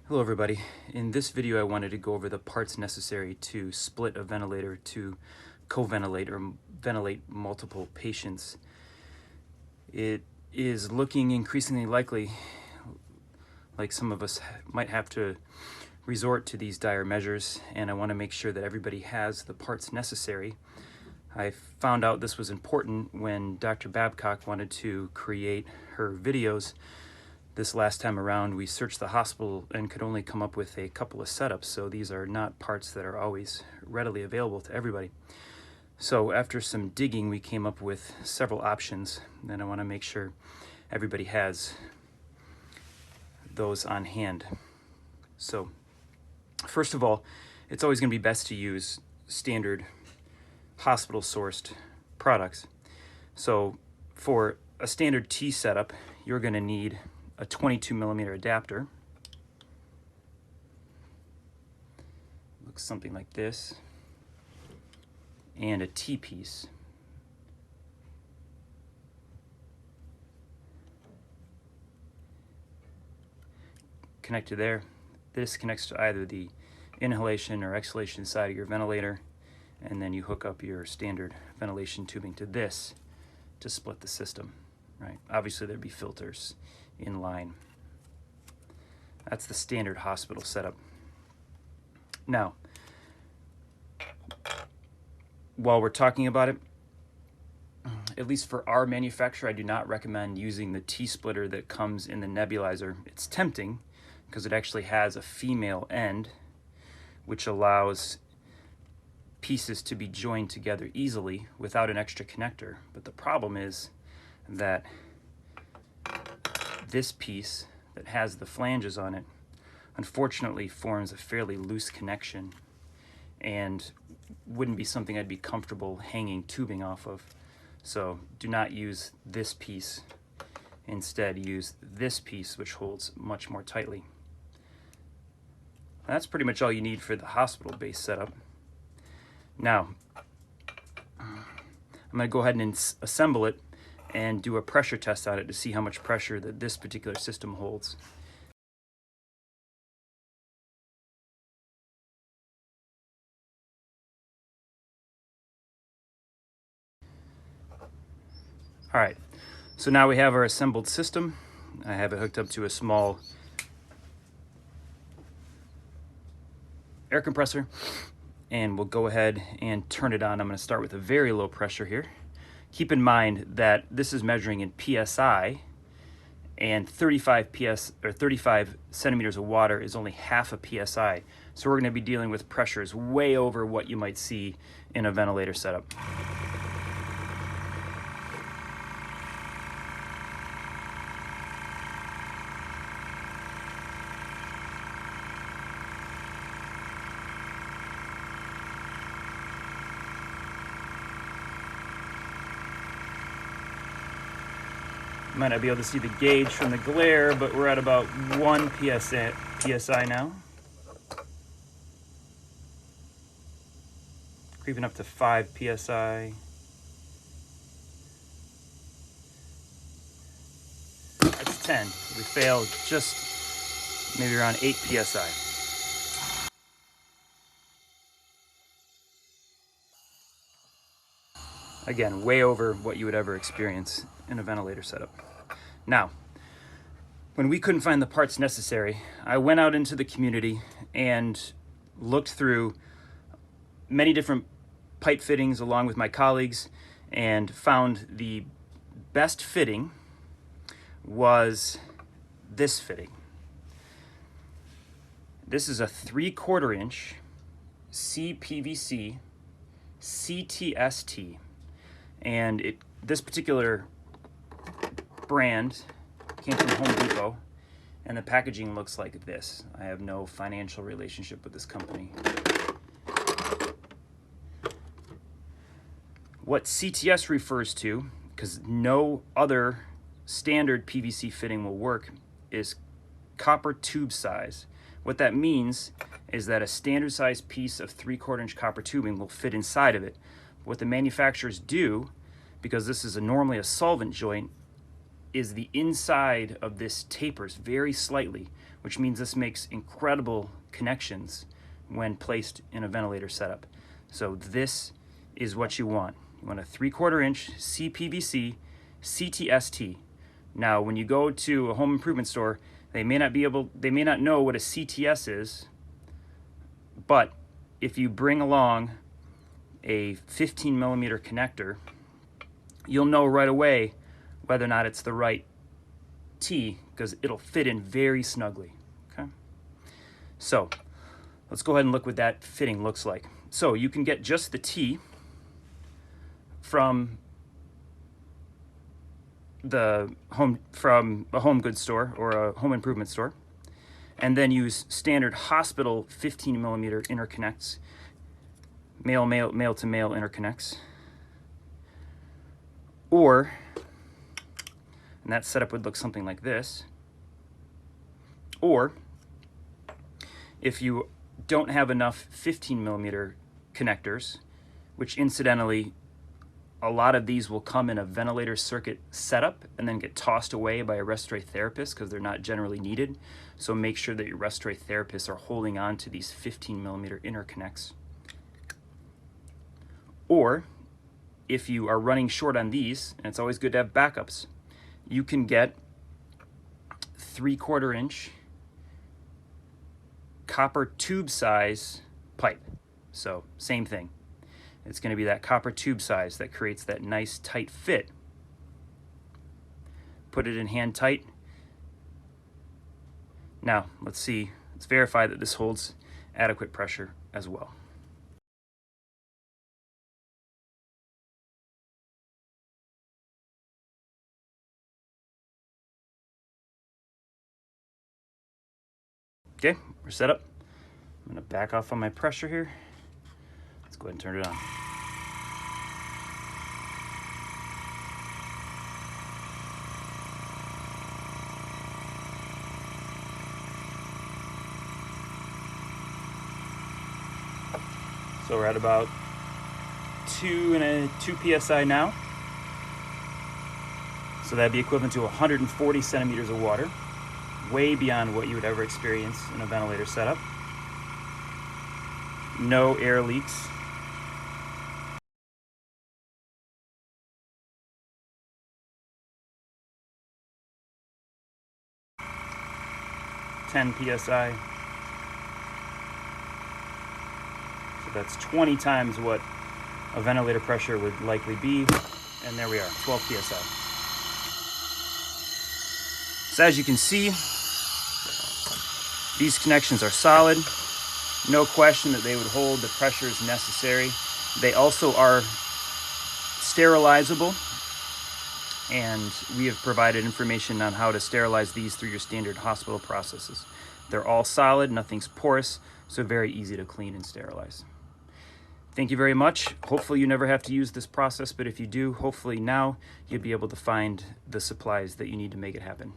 Hello everybody. In this video I wanted to go over the parts necessary to split a ventilator to co-ventilate or ventilate multiple patients. It is looking increasingly likely like some of us might have to resort to these dire measures, and I want to make sure that everybody has the parts necessary. I found out this was important when Dr. Babcock wanted to create her videos. This last time around, we searched the hospital and could only come up with a couple of setups, so these are not parts that are always readily available to everybody. So after some digging, we came up with several options, and I want to make sure everybody has those on hand. So first of all, it's always going to be best to use standard hospital-sourced products. So for a standard T setup, you're going to need a 22mm adapter. Looks something like this. And a T-piece. Connected there. This connects to either the inhalation or exhalation side of your ventilator, and then you hook up your standard ventilation tubing to this to split the system, right? Obviously there'd be filters in line. That's the standard hospital setup. Now, while we're talking about it, at least for our manufacturer, I do not recommend using the T-splitter that comes in the nebulizer. It's tempting because it actually has a female end, which allows pieces to be joined together easily without an extra connector. But the problem is that this piece that has the flanges on it unfortunately forms a fairly loose connection and wouldn't be something I'd be comfortable hanging tubing off of. So do not use this piece. Instead, use this piece, which holds much more tightly. That's pretty much all you need for the hospital-based setup. Now, I'm going to go ahead and assemble it and do a pressure test on it to see how much pressure that this particular system holds. All right, so now we have our assembled system. I have it hooked up to a small air compressor, and we'll go ahead and turn it on. I'm going to start with a very low pressure here. Keep in mind that this is measuring in PSI, and 35 centimeters of water is only half a PSI. So we're going to be dealing with pressures way over what you might see in a ventilator setup. You might not be able to see the gauge from the glare, but we're at about 1 PSI now. Creeping up to 5 PSI. That's 10. We failed just maybe around 8 PSI. Again, way over what you would ever experience in a ventilator setup. Now, when we couldn't find the parts necessary, I went out into the community and looked through many different pipe fittings along with my colleagues and found the best fitting was this fitting. This is a 3/4 inch CPVC CTS, and this particular brand came from Home Depot, and the packaging looks like this. I have no financial relationship with this company. What CTS refers to, because no other standard PVC fitting will work, is copper tube size. What that means is that a standard size piece of 3/4 inch copper tubing will fit inside of it. What the manufacturers do, because this is normally a solvent joint, is the inside of this tapers very slightly, which means this makes incredible connections when placed in a ventilator setup. So this is what you want. You want a 3/4 inch CPVC CTS. Now, when you go to a home improvement store, they may not know what a CTS is, but if you bring along a 15mm connector, you'll know right away whether or not it's the right T, because it'll fit in very snugly. Okay, so let's go ahead and look what that fitting looks like. So you can get just the T from a home goods store or a home improvement store, and then use standard hospital 15mm interconnects, male to male interconnects, or, and that setup would look something like this, or if you don't have enough 15mm connectors, which incidentally, a lot of these will come in a ventilator circuit setup and then get tossed away by a respiratory therapist because they're not generally needed. So make sure that your respiratory therapists are holding on to these 15mm interconnects. Or if you are running short on these, and it's always good to have backups, you can get 3/4 inch copper tube size pipe. So same thing. It's going to be that copper tube size that creates that nice tight fit. Put it in hand tight. Now, let's see, let's verify that this holds adequate pressure as well. Okay, we're set up. I'm going to back off on my pressure here. Let's go ahead and turn it on. So we're at about 2 psi now. So that'd be equivalent to 140 centimeters of water, way beyond what you would ever experience in a ventilator setup. No air leaks. (10 psi). So that's 20 times what a ventilator pressure would likely be. And there we are, 12 psi. So as you can see, these connections are solid. No question that they would hold the pressures necessary. They also are sterilizable, and we have provided information on how to sterilize these through your standard hospital processes. They're all solid, nothing's porous, so very easy to clean and sterilize. Thank you very much. Hopefully you never have to use this process, but if you do, hopefully now you'll be able to find the supplies that you need to make it happen.